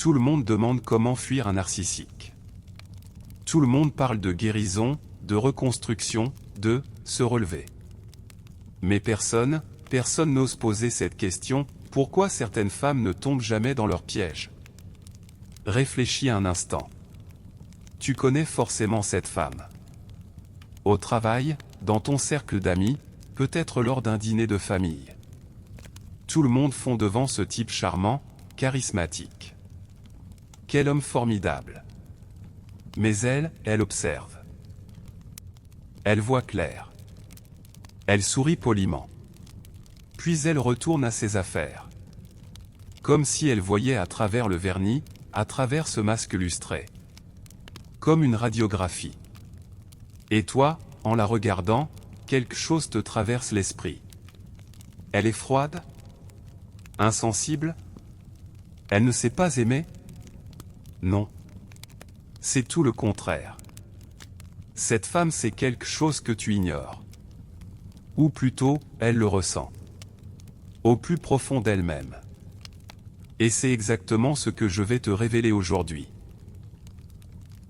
Tout le monde demande comment fuir un narcissique. Tout le monde parle de guérison, de reconstruction, de se relever. Mais personne n'ose poser cette question: pourquoi certaines femmes ne tombent jamais dans leur piège? Réfléchis un instant. Tu connais forcément cette femme. Au travail, dans ton cercle d'amis, peut-être lors d'un dîner de famille. Tout le monde fond devant ce type charmant, charismatique. Quel homme formidable. Mais elle observe. Elle voit clair. Elle sourit poliment. Puis elle retourne à ses affaires. Comme si elle voyait à travers le vernis, à travers ce masque lustré. Comme une radiographie. Et toi, en la regardant, quelque chose te traverse l'esprit. Elle est froide? Insensible? Elle ne sait pas aimer? Non. C'est tout le contraire. Cette femme sait quelque chose que tu ignores. Ou plutôt, elle le ressent. Au plus profond d'elle-même. Et c'est exactement ce que je vais te révéler aujourd'hui.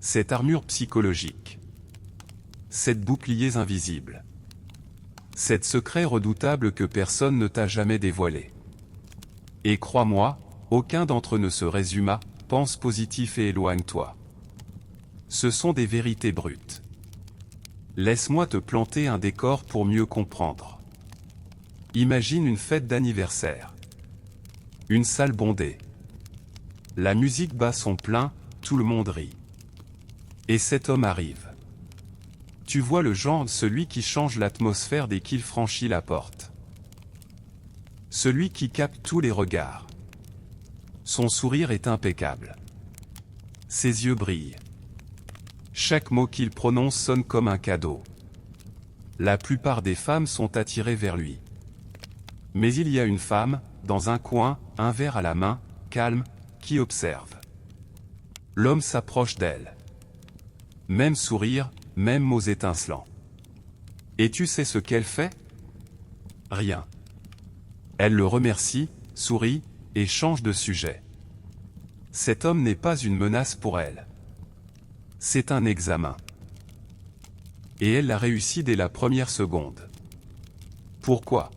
Cette armure psychologique. Cette boucliers invisibles. Cet secret redoutable que personne ne t'a jamais dévoilé. Et crois-moi, aucun d'entre eux ne se résuma: pense positif et éloigne-toi. Ce sont des vérités brutes. Laisse-moi te planter un décor pour mieux comprendre. Imagine une fête d'anniversaire. Une salle bondée. La musique bat son plein, tout le monde rit. Et cet homme arrive. Tu vois le genre, celui qui change l'atmosphère dès qu'il franchit la porte. Celui qui capte tous les regards. Son sourire est impeccable. Ses yeux brillent. Chaque mot qu'il prononce sonne comme un cadeau. La plupart des femmes sont attirées vers lui. Mais il y a une femme, dans un coin, un verre à la main, calme, qui observe. L'homme s'approche d'elle. Même sourire, même mots étincelants. Et tu sais ce qu'elle fait? Rien. Elle le remercie, sourit, et change de sujet. Cet homme n'est pas une menace pour elle. C'est un examen. Et elle l'a réussi dès la première seconde. Pourquoi?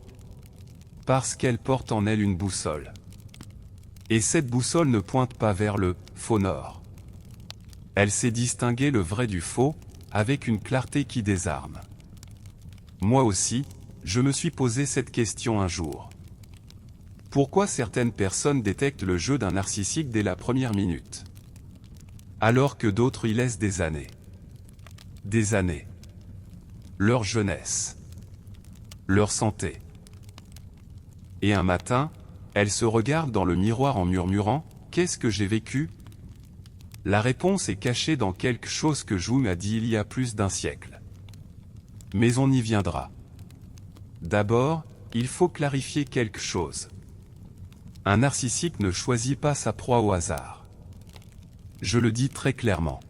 Parce qu'elle porte en elle une boussole. Et cette boussole ne pointe pas vers le faux nord. Elle sait distinguer le vrai du faux, avec une clarté qui désarme. Moi aussi, je me suis posé cette question un jour. Pourquoi certaines personnes détectent le jeu d'un narcissique dès la première minute, alors que d'autres y laissent des années? Des années. Leur jeunesse. Leur santé. Et un matin, elles se regardent dans le miroir en murmurant: qu'est-ce que j'ai vécu? La réponse est cachée dans quelque chose que Jung a dit il y a plus d'un siècle. Mais on y viendra. D'abord, il faut clarifier quelque chose. Un narcissique ne choisit pas sa proie au hasard. Je le dis très clairement.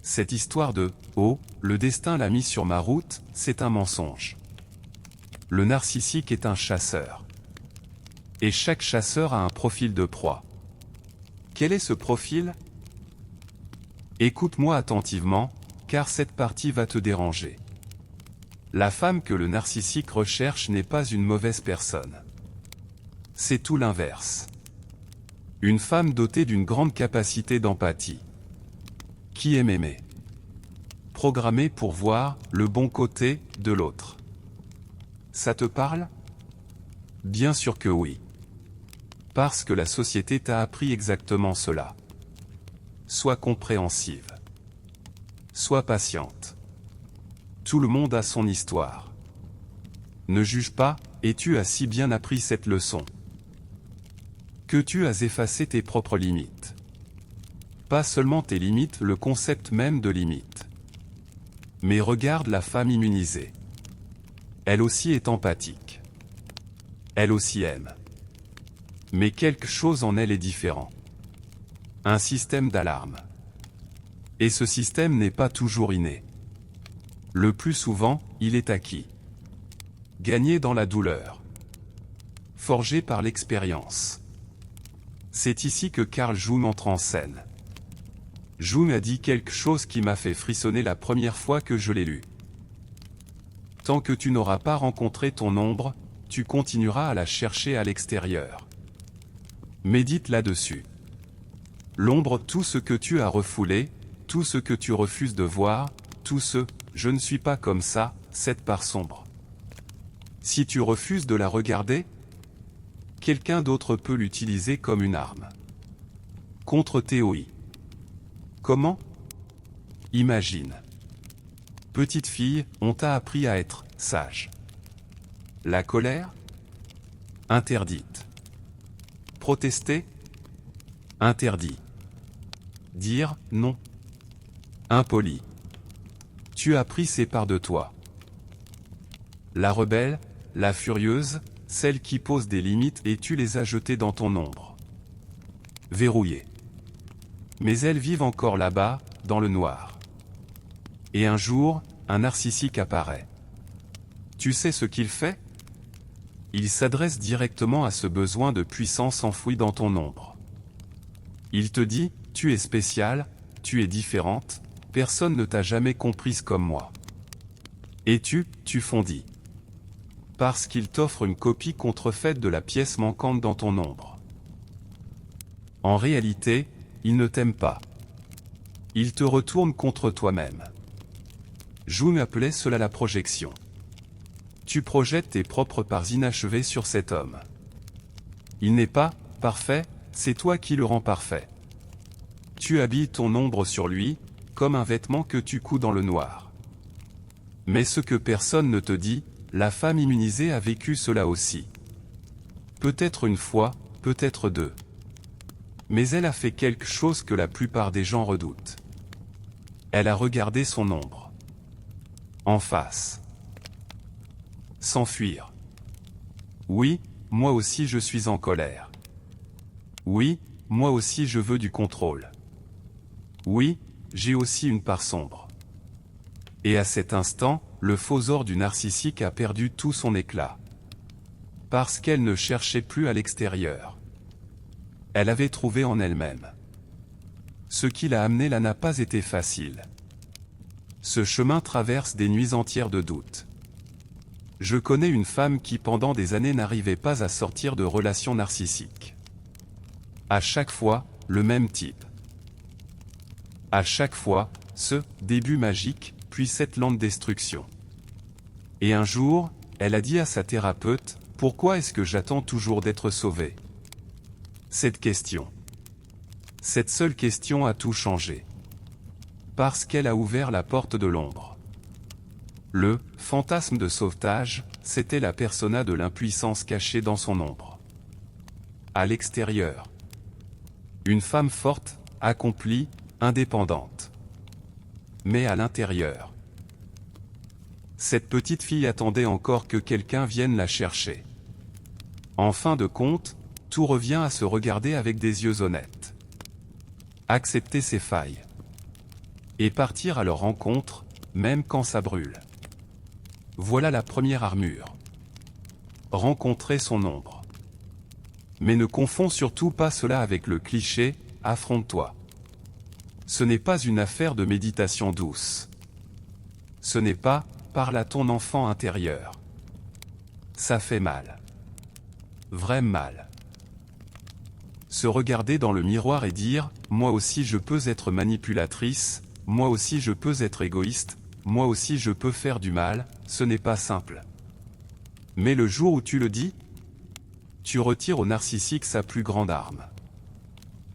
Cette histoire de « oh, le destin l'a mis sur ma route », c'est un mensonge. Le narcissique est un chasseur. Et chaque chasseur a un profil de proie. Quel est ce profil? Écoute-moi attentivement, car cette partie va te déranger. La femme que le narcissique recherche n'est pas une mauvaise personne. C'est tout l'inverse. Une femme dotée d'une grande capacité d'empathie. Qui aime aimer. Programmée pour voir le bon côté de l'autre. Ça te parle? Bien sûr que oui. Parce que la société t'a appris exactement cela. Sois compréhensive. Sois patiente. Tout le monde a son histoire. Ne juge pas, et tu as si bien appris cette leçon. Que tu as effacé tes propres limites. Pas seulement tes limites, le concept même de limite. Mais regarde la femme immunisée. Elle aussi est empathique. Elle aussi aime. Mais quelque chose en elle est différent. Un système d'alarme. Et ce système n'est pas toujours inné. Le plus souvent, il est acquis. Gagné dans la douleur. Forgé par l'expérience. C'est ici que Carl Jung entre en scène. Jung a dit quelque chose qui m'a fait frissonner la première fois que je l'ai lu. Tant que tu n'auras pas rencontré ton ombre, tu continueras à la chercher à l'extérieur. Médite là-dessus. L'ombre, tout ce que tu as refoulé, tout ce que tu refuses de voir, tout ce « je ne suis pas comme ça », cette part sombre. Si tu refuses de la regarder, quelqu'un d'autre peut l'utiliser comme une arme. Contre Théoï. Comment? Imagine. Petite fille, on t'a appris à être sage. La colère? Interdite. Protester? Interdit. Dire non? Impoli. Tu as pris ces parts de toi. La rebelle, la furieuse, celle qui pose des limites et tu les as jetées dans ton ombre. Verrouillées. Mais elles vivent encore là-bas, dans le noir. Et un jour, un narcissique apparaît. Tu sais ce qu'il fait? Il s'adresse directement à ce besoin de puissance enfoui dans ton ombre. Il te dit, tu es spéciale, tu es différente, personne ne t'a jamais comprise comme moi. Et tu fondis. Parce qu'il t'offre une copie contrefaite de la pièce manquante dans ton ombre. En réalité, il ne t'aime pas. Il te retourne contre toi-même. Jung appelait cela la projection. Tu projettes tes propres parts inachevées sur cet homme. Il n'est pas parfait, c'est toi qui le rends parfait. Tu habilles ton ombre sur lui, comme un vêtement que tu couds dans le noir. Mais ce que personne ne te dit, la femme immunisée a vécu cela aussi. Peut-être une fois, peut-être deux. Mais elle a fait quelque chose que la plupart des gens redoutent. Elle a regardé son ombre. En face. S'enfuir. Oui, moi aussi je suis en colère. Oui, moi aussi je veux du contrôle. Oui, j'ai aussi une part sombre. Et à cet instant, le faux or du narcissique a perdu tout son éclat. Parce qu'elle ne cherchait plus à l'extérieur. Elle avait trouvé en elle-même. Ce qui l'a amené là n'a pas été facile. Ce chemin traverse des nuits entières de doute. Je connais une femme qui pendant des années n'arrivait pas à sortir de relations narcissiques. À chaque fois, le même type. À chaque fois, ce début magique, puis cette lente destruction. Et un jour, elle a dit à sa thérapeute, « Pourquoi est-ce que j'attends toujours d'être sauvée ?» Cette question. Cette seule question a tout changé. Parce qu'elle a ouvert la porte de l'ombre. Le fantasme de sauvetage, c'était la persona de l'impuissance cachée dans son ombre. À l'extérieur. Une femme forte, accomplie, indépendante. Mais à l'intérieur. Cette petite fille attendait encore que quelqu'un vienne la chercher. En fin de compte, tout revient à se regarder avec des yeux honnêtes. Accepter ses failles. Et partir à leur rencontre, même quand ça brûle. Voilà la première armure. Rencontrer son ombre. Mais ne confonds surtout pas cela avec le cliché, affronte-toi. Ce n'est pas une affaire de méditation douce. Ce n'est pas, parle à ton enfant intérieur. Ça fait mal. Vraiment mal. Se regarder dans le miroir et dire, moi aussi je peux être manipulatrice, moi aussi je peux être égoïste, moi aussi je peux faire du mal, ce n'est pas simple. Mais le jour où tu le dis, tu retires au narcissique sa plus grande arme.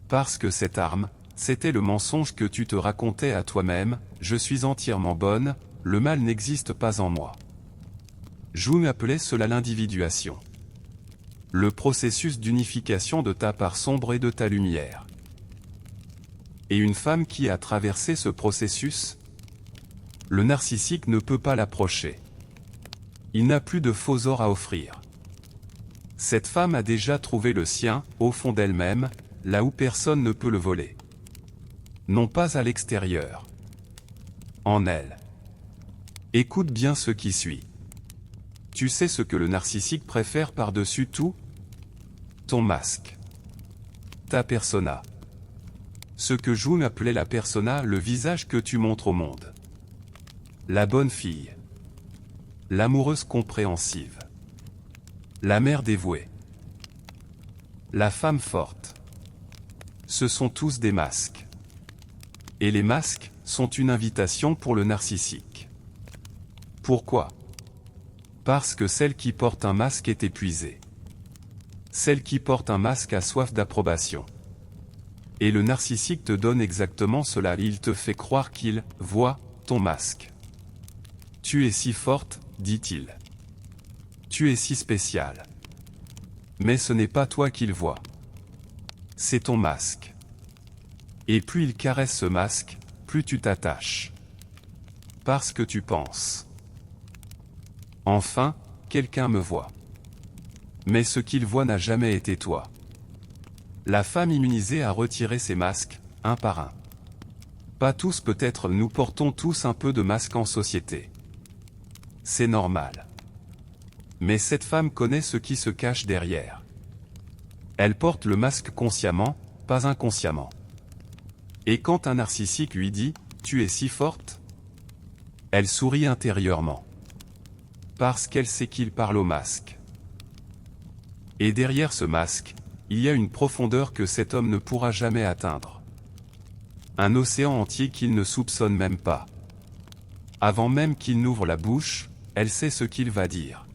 Parce que cette arme, c'était le mensonge que tu te racontais à toi-même, je suis entièrement bonne, le mal n'existe pas en moi. Jung appelait cela l'individuation. Le processus d'unification de ta part sombre et de ta lumière. Et une femme qui a traversé ce processus, le narcissique ne peut pas l'approcher. Il n'a plus de faux or à offrir. Cette femme a déjà trouvé le sien, au fond d'elle-même, là où personne ne peut le voler. Non pas à l'extérieur. En elle. Écoute bien ce qui suit. Tu sais ce que le narcissique préfère par-dessus tout? Ton masque. Ta persona. Ce que Jung appelait la persona, le visage que tu montres au monde. La bonne fille. L'amoureuse compréhensive. La mère dévouée. La femme forte. Ce sont tous des masques. Et les masques sont une invitation pour le narcissique. Pourquoi? Parce que celle qui porte un masque est épuisée. Celle qui porte un masque a soif d'approbation. Et le narcissique te donne exactement cela, il te fait croire qu'il voit ton masque. Tu es si forte, dit-il. Tu es si spéciale. Mais ce n'est pas toi qu'il voit. C'est ton masque. Et plus il caresse ce masque, plus tu t'attaches. Parce que tu penses. Enfin, quelqu'un me voit. Mais ce qu'il voit n'a jamais été toi. La femme immunisée a retiré ses masques, un par un. Pas tous peut-être, nous portons tous un peu de masque en société. C'est normal. Mais cette femme connaît ce qui se cache derrière. Elle porte le masque consciemment, pas inconsciemment. Et quand un narcissique lui dit « Tu es si forte », elle sourit intérieurement. Parce qu'elle sait qu'il parle au masque. Et derrière ce masque, il y a une profondeur que cet homme ne pourra jamais atteindre. Un océan entier qu'il ne soupçonne même pas. Avant même qu'il n'ouvre la bouche, elle sait ce qu'il va dire.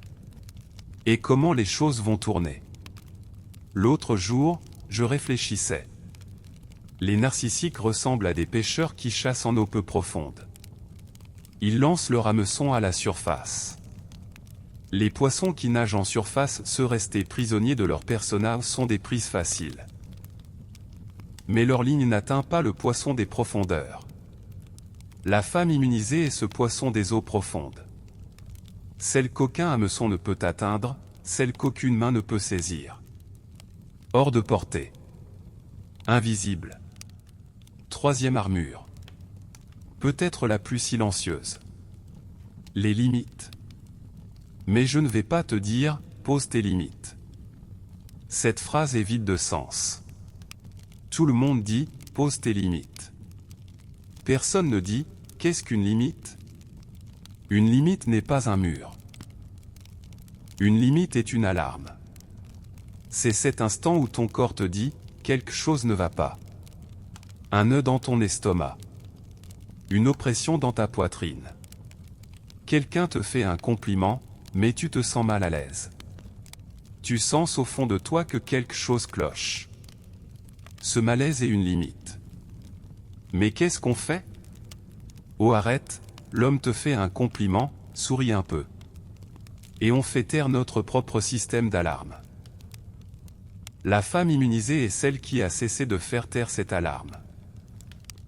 Et comment les choses vont tourner. L'autre jour, je réfléchissais. Les narcissiques ressemblent à des pêcheurs qui chassent en eau peu profonde. Ils lancent leur hameçon à la surface. Les poissons qui nagent en surface, ceux restés prisonniers de leur persona, sont des prises faciles. Mais leur ligne n'atteint pas le poisson des profondeurs. La femme immunisée est ce poisson des eaux profondes. Celle qu'aucun hameçon ne peut atteindre, celle qu'aucune main ne peut saisir. Hors de portée. Invisible. Troisième armure. Peut-être la plus silencieuse. Les limites. Mais je ne vais pas te dire, pose tes limites. Cette phrase est vide de sens. Tout le monde dit, pose tes limites. Personne ne dit, qu'est-ce qu'une limite? Une limite n'est pas un mur. Une limite est une alarme. C'est cet instant où ton corps te dit, quelque chose ne va pas. Un nœud dans ton estomac. Une oppression dans ta poitrine. Quelqu'un te fait un compliment, mais tu te sens mal à l'aise. Tu sens au fond de toi que quelque chose cloche. Ce malaise est une limite. Mais qu'est-ce qu'on fait? Oh arrête, l'homme te fait un compliment, souris un peu. Et on fait taire notre propre système d'alarme. La femme immunisée est celle qui a cessé de faire taire cette alarme.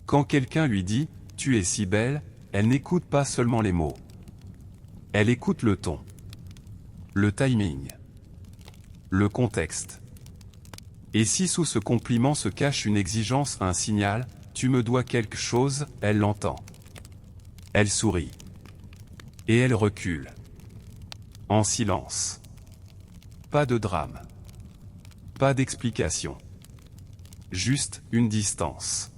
Quand quelqu'un lui dit « Tu es si belle », elle n'écoute pas seulement les mots. Elle écoute le ton. Le timing. Le contexte. Et si sous ce compliment se cache une exigence, un signal, tu me dois quelque chose, elle l'entend. Elle sourit. Et elle recule. En silence. Pas de drame. Pas d'explication. Juste une distance.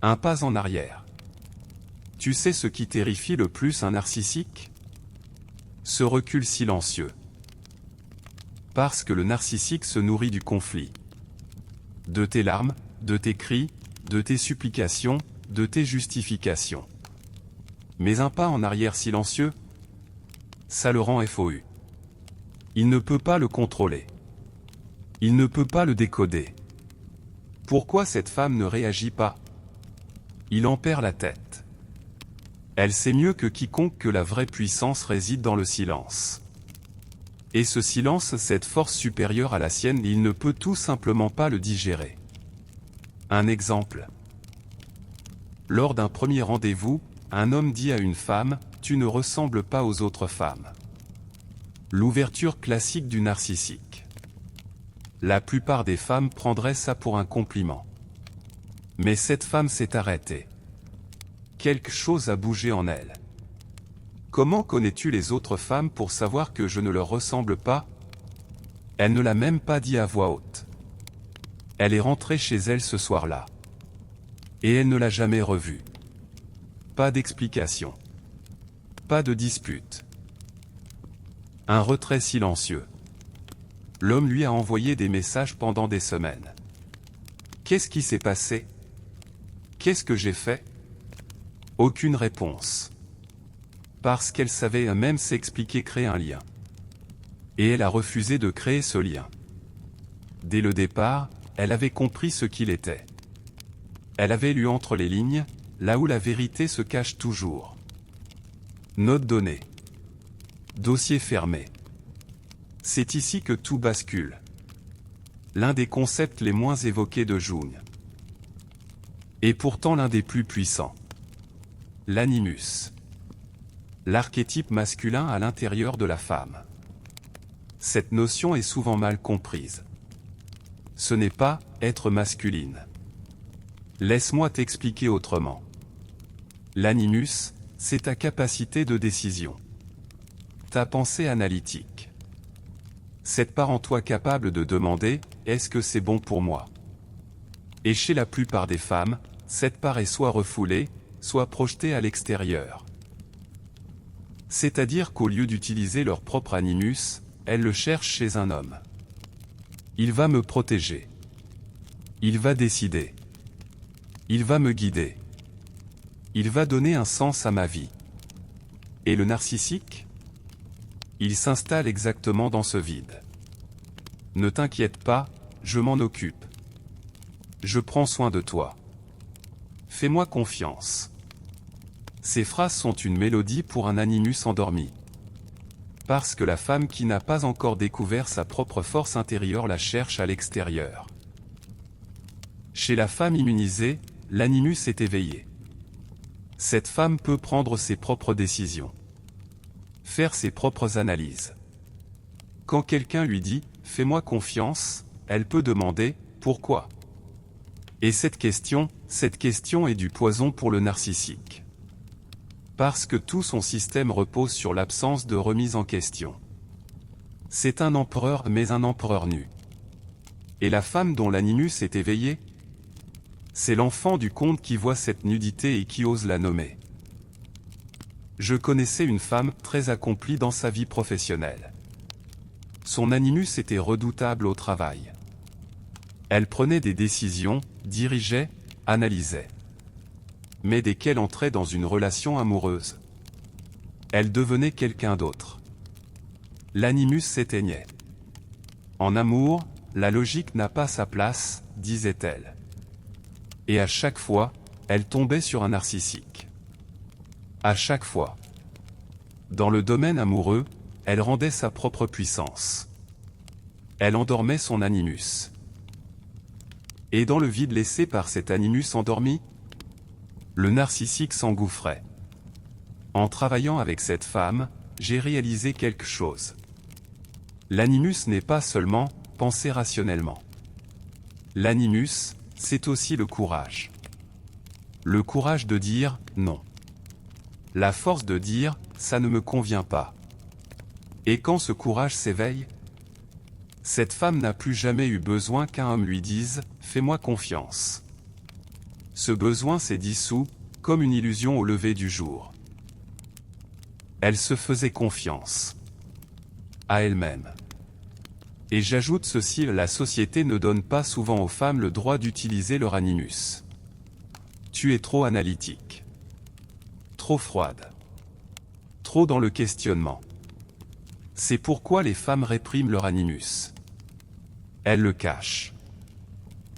Un pas en arrière. Tu sais ce qui terrifie le plus un narcissique? Ce recul silencieux. Parce que le narcissique se nourrit du conflit. De tes larmes, de tes cris, de tes supplications, de tes justifications. Mais un pas en arrière silencieux, ça le rend FOU. Il ne peut pas le contrôler. Il ne peut pas le décoder. Pourquoi cette femme ne réagit pas? Il en perd la tête. Elle sait mieux que quiconque que la vraie puissance réside dans le silence. Et ce silence, cette force supérieure à la sienne, il ne peut tout simplement pas le digérer. Un exemple. Lors d'un premier rendez-vous, un homme dit à une femme, « Tu ne ressembles pas aux autres femmes. » L'ouverture classique du narcissique. La plupart des femmes prendraient ça pour un compliment. Mais cette femme s'est arrêtée. Quelque chose a bougé en elle. Comment connais-tu les autres femmes pour savoir que je ne leur ressemble pas? Elle ne l'a même pas dit à voix haute. Elle est rentrée chez elle ce soir-là. Et elle ne l'a jamais revue. Pas d'explication. Pas de dispute. Un retrait silencieux. L'homme lui a envoyé des messages pendant des semaines. Qu'est-ce qui s'est passé? Qu'est-ce que j'ai fait? Aucune réponse. Parce qu'elle savait même s'expliquer, créer un lien. Et elle a refusé de créer ce lien. Dès le départ, elle avait compris ce qu'il était. Elle avait lu entre les lignes, là où la vérité se cache toujours. Note donnée. Dossier fermé. C'est ici que tout bascule. L'un des concepts les moins évoqués de Jung. Et pourtant l'un des plus puissants. L'animus. L'archétype masculin à l'intérieur de la femme. Cette notion est souvent mal comprise. Ce n'est pas être masculine. Laisse-moi t'expliquer autrement. L'animus, c'est ta capacité de décision. Ta pensée analytique. Cette part en toi capable de demander « Est-ce que c'est bon pour moi ?» Et chez la plupart des femmes, cette part est soit refoulée, soit projetée à l'extérieur. C'est-à-dire qu'au lieu d'utiliser leur propre animus, elles le cherchent chez un homme. Il va me protéger. Il va décider. Il va me guider. Il va donner un sens à ma vie. Et le narcissique? Il s'installe exactement dans ce vide. Ne t'inquiète pas, je m'en occupe. Je prends soin de toi. Fais-moi confiance. Ces phrases sont une mélodie pour un animus endormi. Parce que la femme qui n'a pas encore découvert sa propre force intérieure la cherche à l'extérieur. Chez la femme immunisée, l'animus est éveillé. Cette femme peut prendre ses propres décisions. Faire ses propres analyses. Quand quelqu'un lui dit « Fais-moi confiance », elle peut demander « Pourquoi ?» Et cette question est du poison pour le narcissique. Parce que tout son système repose sur l'absence de remise en question. C'est un empereur mais un empereur nu. Et la femme dont l'animus est éveillé? C'est l'enfant du conte qui voit cette nudité et qui ose la nommer. Je connaissais une femme très accomplie dans sa vie professionnelle. Son animus était redoutable au travail. Elle prenait des décisions, dirigeait, analysait. Mais dès qu'elle entrait dans une relation amoureuse, elle devenait quelqu'un d'autre. L'animus s'éteignait. En amour, la logique n'a pas sa place, disait-elle. Et à chaque fois, elle tombait sur un narcissique. À chaque fois. Dans le domaine amoureux, elle rendait sa propre puissance. Elle endormait son animus. Et dans le vide laissé par cet animus endormi, le narcissique s'engouffrait. En travaillant avec cette femme, j'ai réalisé quelque chose. L'animus n'est pas seulement penser rationnellement. L'animus, c'est aussi le courage. Le courage de dire non. La force de dire ça ne me convient pas. Et quand ce courage s'éveille, cette femme n'a plus jamais eu besoin qu'un homme lui dise « Fais-moi confiance ». Ce besoin s'est dissous, comme une illusion au lever du jour. Elle se faisait confiance. À elle-même. Et j'ajoute ceci, la société ne donne pas souvent aux femmes le droit d'utiliser leur animus. Tu es trop analytique. Trop froide. Trop dans le questionnement. C'est pourquoi les femmes répriment leur animus. Elles le cachent.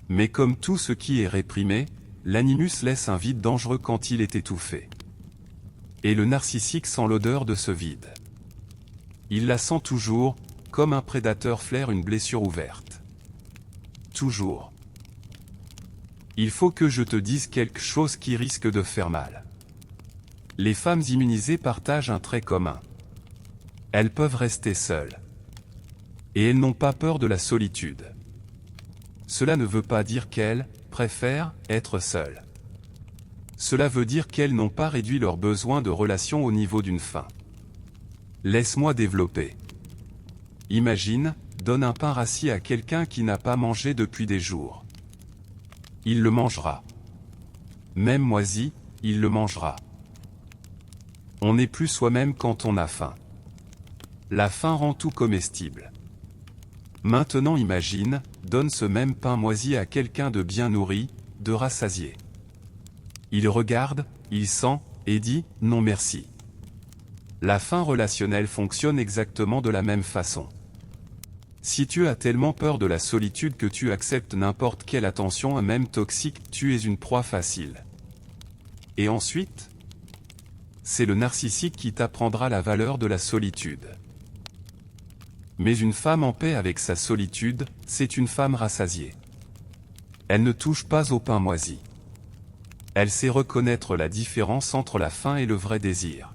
Mais comme tout ce qui est réprimé, l'animus laisse un vide dangereux quand il est étouffé. Et le narcissique sent l'odeur de ce vide. Il la sent toujours, comme un prédateur flaire une blessure ouverte. Toujours. Il faut que je te dise quelque chose qui risque de faire mal. Les femmes immunisées partagent un trait commun. Elles peuvent rester seules. Et elles n'ont pas peur de la solitude. Cela ne veut pas dire qu'elles préfèrent être seules. Cela veut dire qu'elles n'ont pas réduit leurs besoins de relation au niveau d'une faim. Laisse-moi développer. Imagine, donne un pain rassis à quelqu'un qui n'a pas mangé depuis des jours. il le mangera. Même moisi, il le mangera. On n'est plus soi-même quand on a faim. La faim rend tout comestible. Maintenant imagine, donne ce même pain moisi à quelqu'un de bien nourri, de rassasié. Il regarde, il sent, et dit « non merci ». La faim relationnelle fonctionne exactement de la même façon. Si tu as tellement peur de la solitude que tu acceptes n'importe quelle attention, même toxique, tu es une proie facile. Et ensuite, c'est le narcissique qui t'apprendra la valeur de la solitude. Mais une femme en paix avec sa solitude, c'est une femme rassasiée. Elle ne touche pas au pain moisi. Elle sait reconnaître la différence entre la faim et le vrai désir.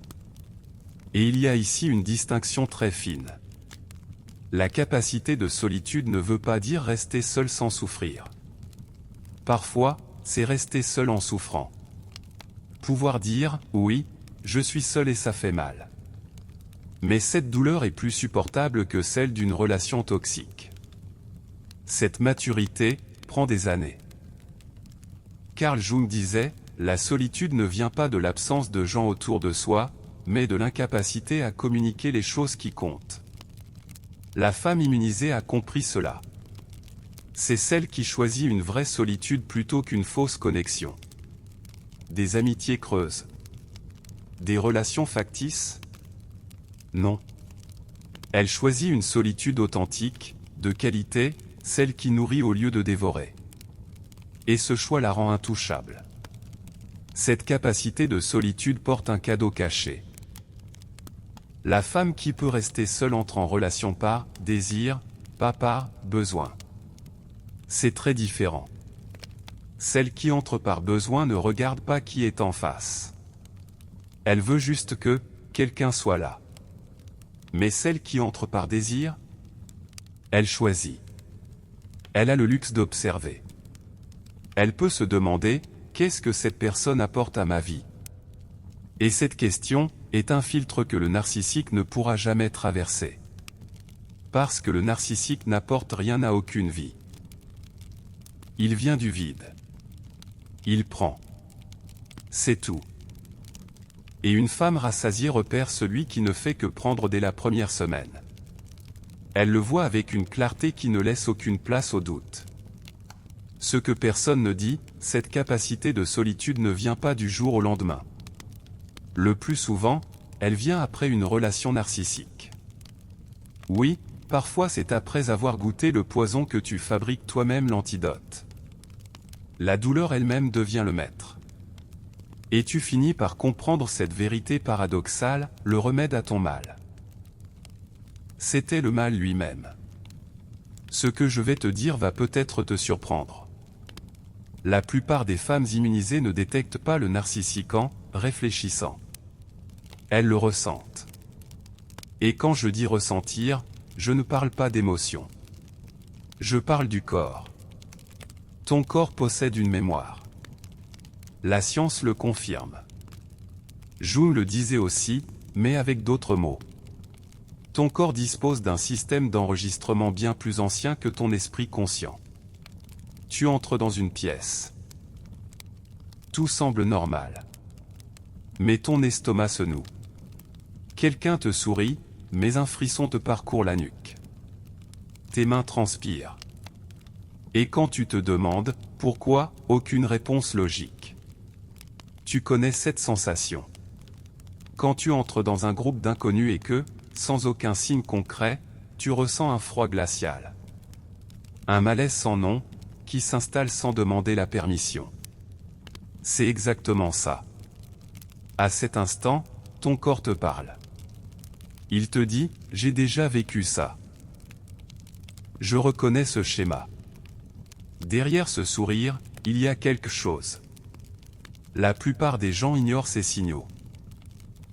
Et il y a ici une distinction très fine. La capacité de solitude ne veut pas dire rester seul sans souffrir. Parfois, c'est rester seul en souffrant. Pouvoir dire « oui, je suis seul et ça fait mal ». Mais cette douleur est plus supportable que celle d'une relation toxique. Cette maturité prend des années. Carl Jung disait, la solitude ne vient pas de l'absence de gens autour de soi, mais de l'incapacité à communiquer les choses qui comptent. La femme immunisée a compris cela. C'est celle qui choisit une vraie solitude plutôt qu'une fausse connexion. Des amitiés creuses. Des relations factices ? Non. Elle choisit une solitude authentique, de qualité, celle qui nourrit au lieu de dévorer. Et ce choix la rend intouchable. Cette capacité de solitude porte un cadeau caché. La femme qui peut rester seule entre en relation par désir, pas par besoin. C'est très différent. Celle qui entre par besoin ne regarde pas qui est en face. Elle veut juste que quelqu'un soit là. Mais celle qui entre par désir, elle choisit. Elle a le luxe d'observer. Elle peut se demander, qu'est-ce que cette personne apporte à ma vie ? Et cette question est un filtre que le narcissique ne pourra jamais traverser. Parce que le narcissique n'apporte rien à aucune vie. Il vient du vide. Il prend. C'est tout. Et une femme rassasiée repère celui qui ne fait que prendre dès la première semaine. Elle le voit avec une clarté qui ne laisse aucune place au doute. Ce que personne ne dit, cette capacité de solitude ne vient pas du jour au lendemain. Le plus souvent, elle vient après une relation narcissique. Oui, parfois c'est après avoir goûté le poison que tu fabriques toi-même l'antidote. La douleur elle-même devient le maître. Et tu finis par comprendre cette vérité paradoxale, le remède à ton mal. C'était le mal lui-même. Ce que je vais te dire va peut-être te surprendre. La plupart des femmes immunisées ne détectent pas le narcissique en réfléchissant. Elles le ressentent. Et quand je dis ressentir, je ne parle pas d'émotion. Je parle du corps. Ton corps possède une mémoire. La science le confirme. Jung le disait aussi, mais avec d'autres mots. Ton corps dispose d'un système d'enregistrement bien plus ancien que ton esprit conscient. Tu entres dans une pièce. Tout semble normal. Mais ton estomac se noue. Quelqu'un te sourit, mais un frisson te parcourt la nuque. Tes mains transpirent. Et quand tu te demandes, pourquoi, aucune réponse logique. Tu connais cette sensation. Quand tu entres dans un groupe d'inconnus et que, sans aucun signe concret, tu ressens un froid glacial. Un malaise sans nom, qui s'installe sans demander la permission. C'est exactement ça. À cet instant, ton corps te parle. Il te dit, j'ai déjà vécu ça. Je reconnais ce schéma. Derrière ce sourire, il y a quelque chose. La plupart des gens ignorent ces signaux.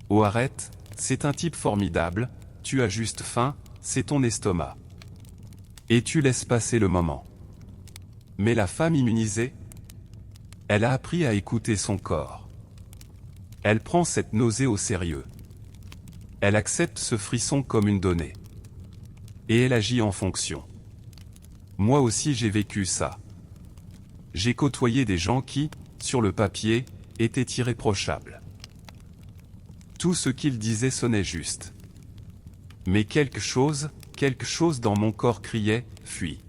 Oh arrête, c'est un type formidable, tu as juste faim, c'est ton estomac. Et tu laisses passer le moment. Mais la femme immunisée, elle a appris à écouter son corps. Elle prend cette nausée au sérieux. Elle accepte ce frisson comme une donnée. Et elle agit en fonction. Moi aussi j'ai vécu ça. j'ai côtoyé des gens qui, sur le papier, étaient irréprochables. Tout ce qu'ils disaient sonnait juste. Mais quelque chose dans mon corps criait « Fuis ».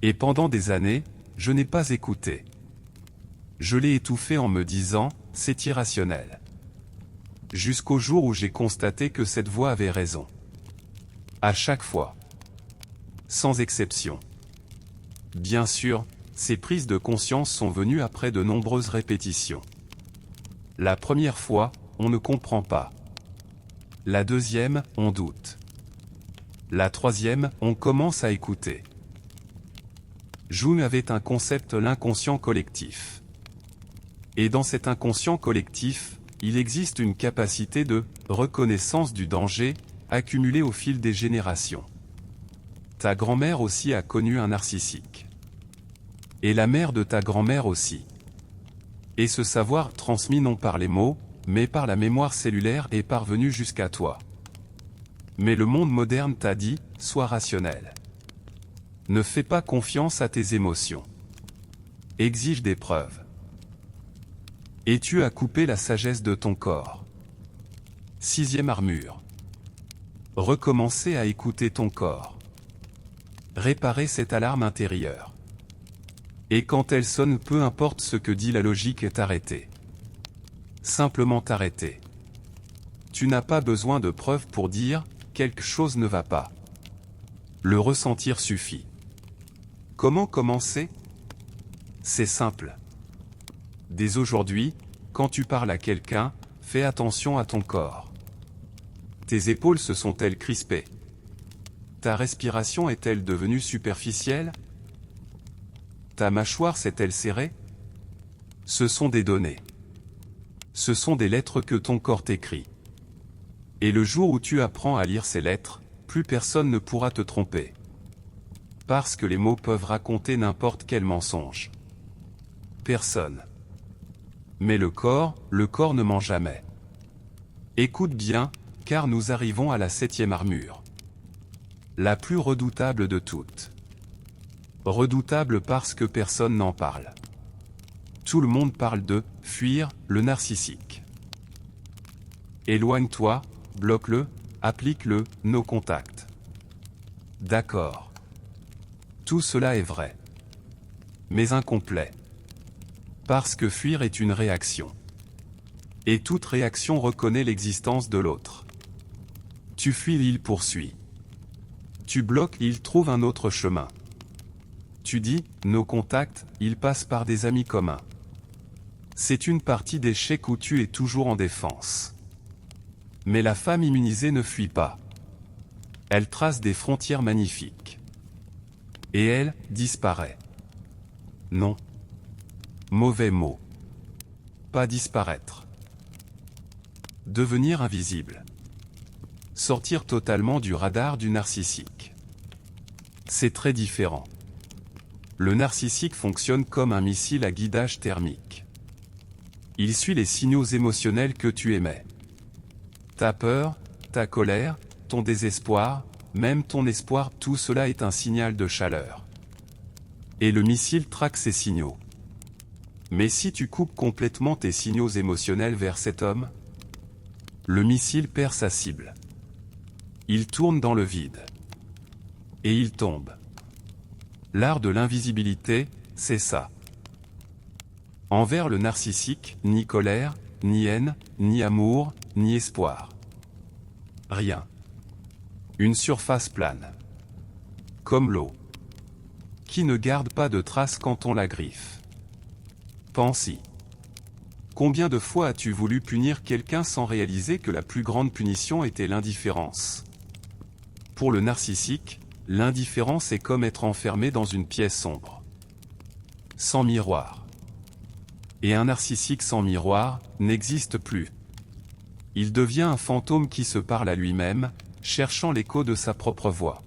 Et pendant des années, je n'ai pas écouté. Je l'ai étouffé en me disant « C'est irrationnel ». Jusqu'au jour où j'ai constaté que cette voix avait raison. À chaque fois. Sans exception. Bien sûr, ces prises de conscience sont venues après de nombreuses répétitions. La première fois, on ne comprend pas. La deuxième, on doute. La troisième, on commence à écouter. Jung avait un concept, l'inconscient collectif. Et dans cet inconscient collectif, il existe une capacité de reconnaissance du danger, accumulée au fil des générations. Ta grand-mère aussi a connu un narcissique. Et la mère de ta grand-mère aussi. Et ce savoir transmis non par les mots, mais par la mémoire cellulaire est parvenu jusqu'à toi. Mais le monde moderne t'a dit, sois rationnel. Ne fais pas confiance à tes émotions. Exige des preuves. Et tu as coupé la sagesse de ton corps. 6e armure. Recommencer à écouter ton corps. Réparer cette alarme intérieure. Et quand elle sonne, peu importe ce que dit la logique, est arrêtée. Simplement t'arrêter. Tu n'as pas besoin de preuves pour dire « quelque chose ne va pas ». Le ressentir suffit. Comment commencer? C'est simple. Dès aujourd'hui, quand tu parles à quelqu'un, fais attention à ton corps. Tes épaules se sont-elles crispées? Ta respiration est-elle devenue superficielle? Ta mâchoire s'est-elle serrée? Ce sont des données. Ce sont des lettres que ton corps t'écrit. Et le jour où tu apprends à lire ces lettres, plus personne ne pourra te tromper. Parce que les mots peuvent raconter n'importe quel mensonge. Personne. Mais le corps ne ment jamais. Écoute bien, car nous arrivons à la 7e armure. La plus redoutable de toutes. Redoutable parce que personne n'en parle. Tout le monde parle de « fuir » le narcissique. Éloigne-toi, bloque-le, applique-le, no contact. D'accord. Tout cela est vrai. Mais incomplet. Parce que fuir est une réaction. Et toute réaction reconnaît l'existence de l'autre. Tu fuis, il poursuit. Tu bloques, il trouve un autre chemin. Tu dis « no contact », il passe par des amis communs. C'est une partie d'échec où tu es toujours en défense. Mais la femme immunisée ne fuit pas. Elle trace des frontières magnifiques. Et elle disparaît. Non. Mauvais mot. Pas disparaître. Devenir invisible. Sortir totalement du radar du narcissique. C'est très différent. Le narcissique fonctionne comme un missile à guidage thermique. Il suit les signaux émotionnels que tu émets. Ta peur, ta colère, ton désespoir, même ton espoir, tout cela est un signal de chaleur. Et le missile traque ces signaux. Mais si tu coupes complètement tes signaux émotionnels vers cet homme, le missile perd sa cible. Il tourne dans le vide. Et il tombe. L'art de l'invisibilité, c'est ça. Envers le narcissique, ni colère, ni haine, ni amour, ni espoir. Rien. Une surface plane. Comme l'eau. Qui ne garde pas de traces quand on la griffe. Pense-y. Combien de fois as-tu voulu punir quelqu'un sans réaliser que la plus grande punition était l'indifférence? Pour le narcissique, l'indifférence est comme être enfermé dans une pièce sombre. Sans miroir. Et un narcissique sans miroir n'existe plus. Il devient un fantôme qui se parle à lui-même, cherchant l'écho de sa propre voix.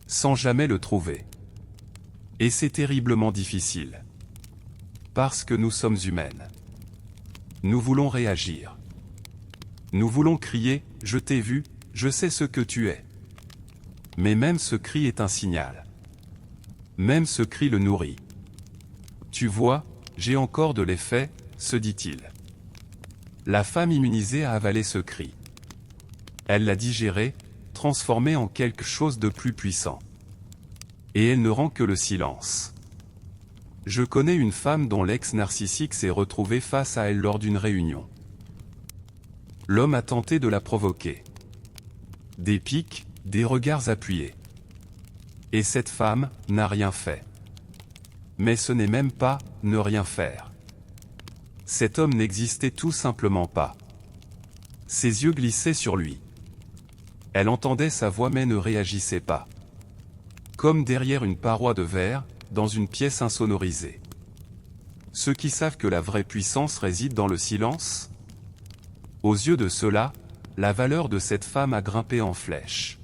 Sans jamais le trouver. Et c'est terriblement difficile. Parce que nous sommes humaines. Nous voulons réagir. Nous voulons crier « Je t'ai vu, je sais ce que tu es ». Mais même ce cri est un signal. Même ce cri le nourrit. Tu vois, j'ai encore de l'effet, se dit-il. La femme immunisée a avalé ce cri. Elle l'a digéré, transformé en quelque chose de plus puissant. Et elle ne rend que le silence. Je connais une femme dont l'ex narcissique s'est retrouvé face à elle lors d'une réunion. L'homme a tenté de la provoquer. Des piques, des regards appuyés. Et cette femme n'a rien fait. Mais ce n'est même pas ne rien faire. Cet homme n'existait tout simplement pas. Ses yeux glissaient sur lui. Elle entendait sa voix mais ne réagissait pas. Comme derrière une paroi de verre, dans une pièce insonorisée. Ceux qui savent que la vraie puissance réside dans le silence? Aux yeux de ceux-là, la valeur de cette femme a grimpé en flèche.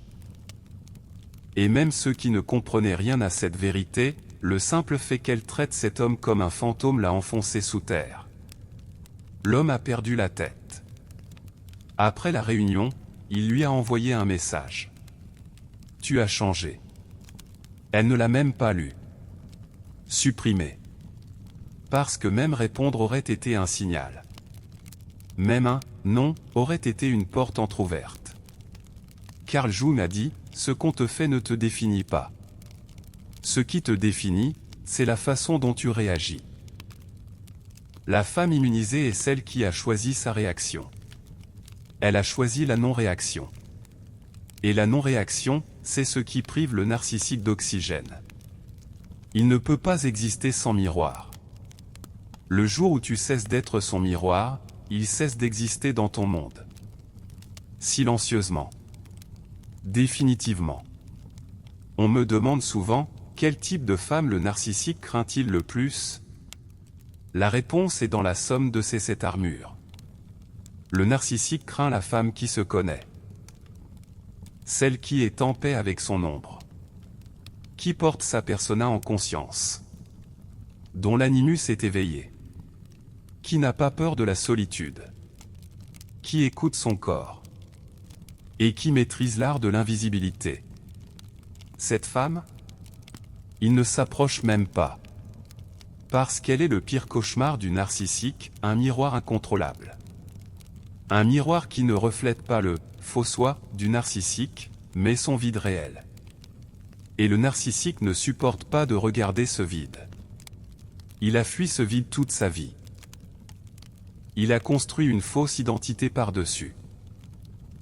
Et même ceux qui ne comprenaient rien à cette vérité, le simple fait qu'elle traite cet homme comme un fantôme l'a enfoncé sous terre. L'homme a perdu la tête. Après la réunion, il lui a envoyé un message. « Tu as changé. » Elle ne l'a même pas lu. Supprimé. Parce que même répondre aurait été un signal. Même un « non » aurait été une porte entr'ouverte. Carl Jung a dit « Ce qu'on te fait ne te définit pas. Ce qui te définit, c'est la façon dont tu réagis. » La femme immunisée est celle qui a choisi sa réaction. Elle a choisi la non-réaction. Et la non-réaction, c'est ce qui prive le narcissique d'oxygène. Il ne peut pas exister sans miroir. Le jour où tu cesses d'être son miroir, il cesse d'exister dans ton monde. Silencieusement. Définitivement. On me demande souvent, quel type de femme le narcissique craint-il le plus? La réponse est dans la somme de ces 7 armures. Le narcissique craint la femme qui se connaît. Celle qui est en paix avec son ombre. Qui porte sa persona en conscience. Dont l'animus est éveillé. Qui n'a pas peur de la solitude. Qui écoute son corps. Et qui maîtrise l'art de l'invisibilité. Cette femme, il ne s'approche même pas. Parce qu'elle est le pire cauchemar du narcissique, un miroir incontrôlable. Un miroir qui ne reflète pas le faux soi du narcissique, mais son vide réel. Et le narcissique ne supporte pas de regarder ce vide. Il a fui ce vide toute sa vie. Il a construit une fausse identité par-dessus.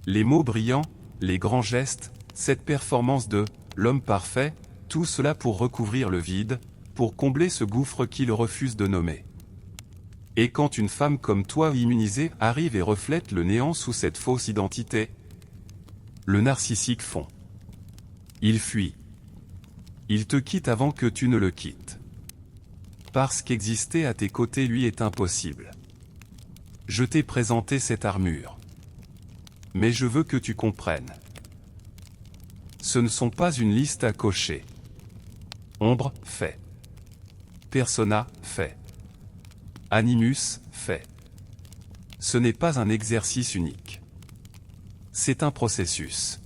Les mots brillants, les grands gestes, cette performance de l'homme parfait, tout cela pour recouvrir le vide, pour combler ce gouffre qu'il refuse de nommer. Et quand une femme comme toi immunisée arrive et reflète le néant sous cette fausse identité, le narcissique fond. Il fuit. Il te quitte avant que tu ne le quittes. Parce qu'exister à tes côtés lui est impossible. Je t'ai présenté cette armure. Mais je veux que tu comprennes. Ce ne sont pas une liste à cocher. Ombre, fait. Persona, fait. Animus, fait. Ce n'est pas un exercice unique. C'est un processus.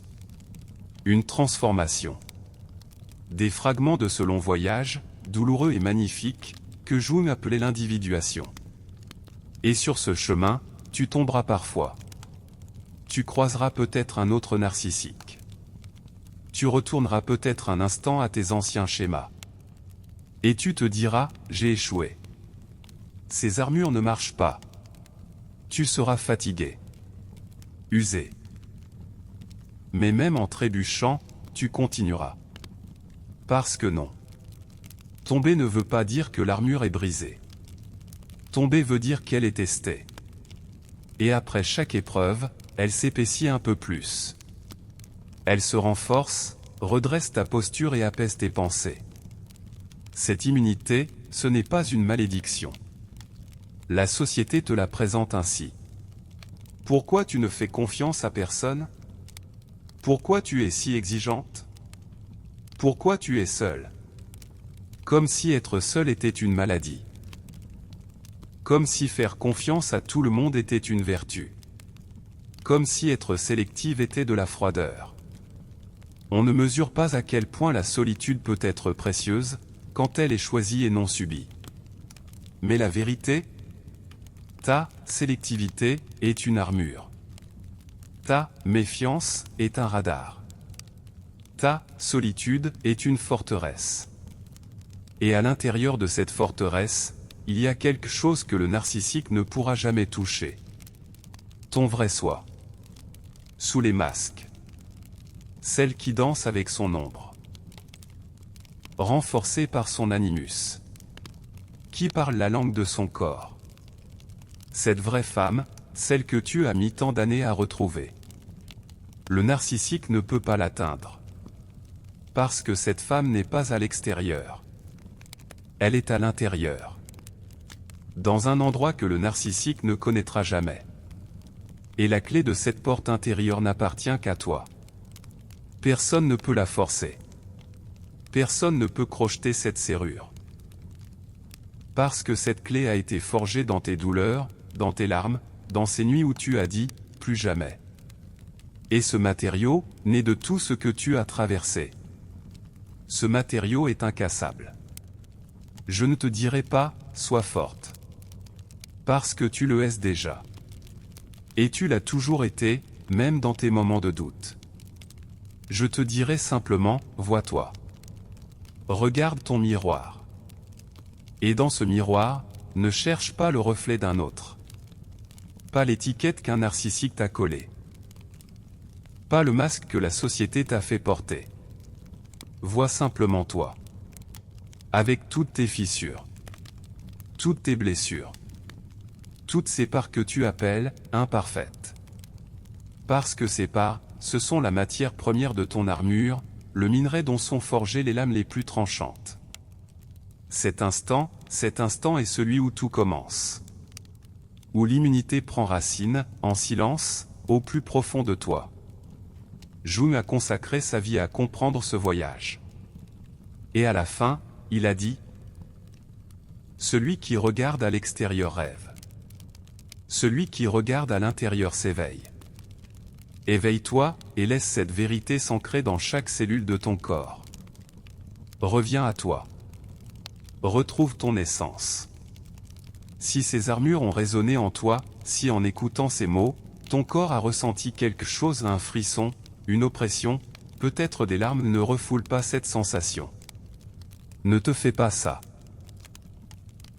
Une transformation. Des fragments de ce long voyage, douloureux et magnifique, que Jung appelait l'individuation. Et sur ce chemin, tu tomberas parfois. Tu croiseras peut-être un autre narcissique. Tu retourneras peut-être un instant à tes anciens schémas. Et tu te diras, j'ai échoué. Ces armures ne marchent pas. Tu seras fatigué. Usé. Mais même en trébuchant, tu continueras. Parce que non. Tomber ne veut pas dire que l'armure est brisée. Tomber veut dire qu'elle est testée. Et après chaque épreuve, elle s'épaissit un peu plus. Elle se renforce, redresse ta posture et apaise tes pensées. Cette immunité, ce n'est pas une malédiction. La société te la présente ainsi. Pourquoi tu ne fais confiance à personne? Pourquoi tu es si exigeante? Pourquoi tu es seule? Comme si être seul était une maladie. Comme si faire confiance à tout le monde était une vertu. Comme si être sélective était de la froideur. On ne mesure pas à quel point la solitude peut être précieuse, quand elle est choisie et non subie. Mais la vérité? Ta sélectivité est une armure. Ta méfiance est un radar. Ta solitude est une forteresse. Et à l'intérieur de cette forteresse, il y a quelque chose que le narcissique ne pourra jamais toucher. Ton vrai soi. Sous les masques. Celle qui danse avec son ombre. Renforcée par son animus. Qui parle la langue de son corps. Cette vraie femme, celle que tu as mis tant d'années à retrouver. Le narcissique ne peut pas l'atteindre. Parce que cette femme n'est pas à l'extérieur. Elle est à l'intérieur. Dans un endroit que le narcissique ne connaîtra jamais. Et la clé de cette porte intérieure n'appartient qu'à toi. Personne ne peut la forcer. Personne ne peut crocheter cette serrure. Parce que cette clé a été forgée dans tes douleurs, dans tes larmes, dans ces nuits où tu as dit « plus jamais ». Et ce matériau, né de tout ce que tu as traversé. Ce matériau est incassable. Je ne te dirai pas « sois forte ». Parce que tu le es déjà. Et tu l'as toujours été, même dans tes moments de doute. Je te dirai simplement « vois-toi ». Regarde ton miroir. Et dans ce miroir, ne cherche pas le reflet d'un autre. Pas l'étiquette qu'un narcissique t'a collée. Pas le masque que la société t'a fait porter. Vois simplement toi. Avec toutes tes fissures. Toutes tes blessures. Toutes ces parts que tu appelles imparfaites. Parce que ces parts, ce sont la matière première de ton armure, le minerai dont sont forgées les lames les plus tranchantes. Cet instant est celui où tout commence. Où l'immunité prend racine, en silence, au plus profond de toi. Jung a consacré sa vie à comprendre ce voyage. Et à la fin, il a dit « Celui qui regarde à l'extérieur rêve. Celui qui regarde à l'intérieur s'éveille. Éveille-toi et laisse cette vérité s'ancrer dans chaque cellule de ton corps. Reviens à toi. Retrouve ton essence. Si ces armures ont résonné en toi, si en écoutant ces mots, ton corps a ressenti quelque chose, un frisson, une oppression, peut-être des larmes, ne refoule pas cette sensation. Ne te fais pas ça.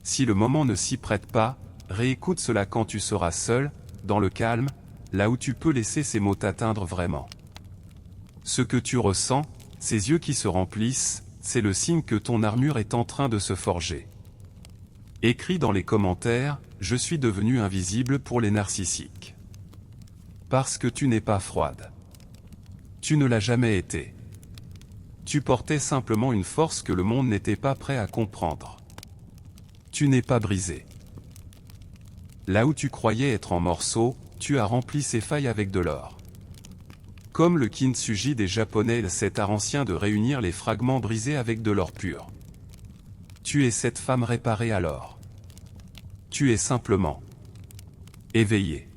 Si le moment ne s'y prête pas, réécoute cela quand tu seras seul, dans le calme, là où tu peux laisser ces mots t'atteindre vraiment. Ce que tu ressens, ces yeux qui se remplissent, c'est le signe que ton armure est en train de se forger. Écris dans les commentaires « Je suis devenu invisible pour les narcissiques ». Parce que tu n'es pas froide. Tu ne l'as jamais été. Tu portais simplement une force que le monde n'était pas prêt à comprendre. Tu n'es pas brisé. Là où tu croyais être en morceaux, tu as rempli ces failles avec de l'or. Comme le kintsugi des Japonais, cet art ancien de réunir les fragments brisés avec de l'or pur. Tu es cette femme réparée alors. Tu es simplement éveillé.